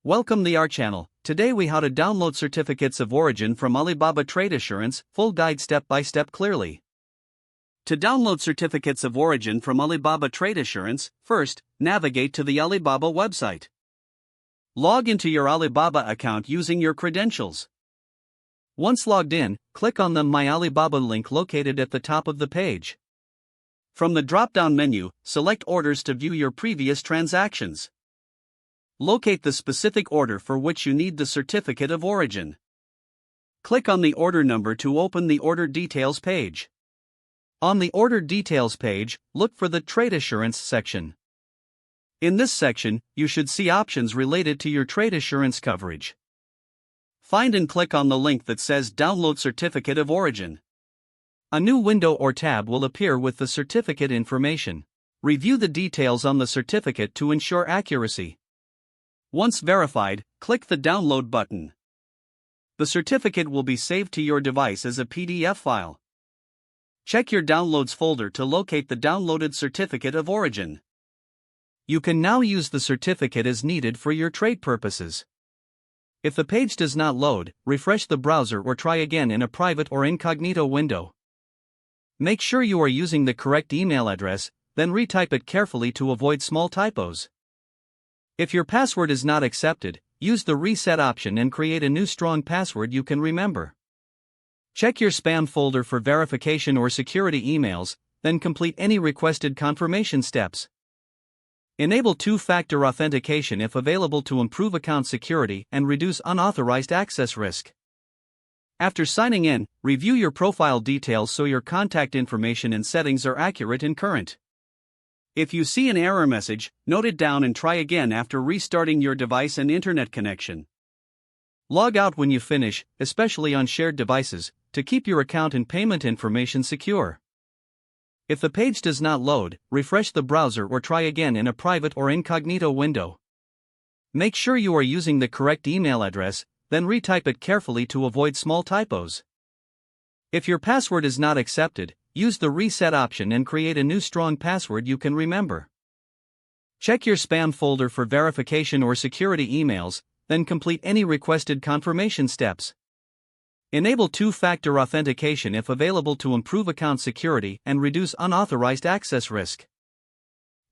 Welcome to our channel. Today we how to download certificates of origin from Alibaba Trade Assurance, full guide step by step clearly. To download certificates of origin from Alibaba Trade Assurance, first, navigate to the Alibaba website. Log into your Alibaba account using your credentials. Once logged in, click on the My Alibaba link located at the top of the page. From the drop-down menu, select Orders to view your previous transactions. Locate the specific order for which you need the certificate of origin. Click on the order number to open the Order Details page. On the Order Details page, look for the Trade Assurance section. In this section, you should see options related to your trade assurance coverage. Find and click on the link that says Download Certificate of Origin. A new window or tab will appear with the certificate information. Review the details on the certificate to ensure accuracy. Once verified, click the Download button. The certificate will be saved to your device as a PDF file. Check your Downloads folder to locate the downloaded certificate of origin. You can now use the certificate as needed for your trade purposes. If the page does not load, refresh the browser or try again in a private or incognito window. Make sure you are using the correct email address, then retype it carefully to avoid small typos. If your password is not accepted, use the reset option and create a new strong password you can remember. Check your spam folder for verification or security emails, then complete any requested confirmation steps. Enable two-factor authentication if available to improve account security and reduce unauthorized access risk. After signing in, review your profile details so your contact information and settings are accurate and current. If you see an error message, note it down and try again after restarting your device and internet connection. Log out when you finish, especially on shared devices, to keep your account and payment information secure. If the page does not load, refresh the browser or try again in a private or incognito window. Make sure you are using the correct email address, then retype it carefully to avoid small typos. If your password is not accepted, use the reset option and create a new strong password you can remember. Check your spam folder for verification or security emails, then complete any requested confirmation steps. Enable two-factor authentication if available to improve account security and reduce unauthorized access risk.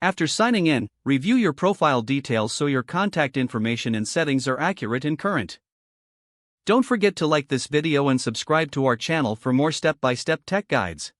After signing in, review your profile details so your contact information and settings are accurate and current. Don't forget to like this video and subscribe to our channel for more step-by-step tech guides.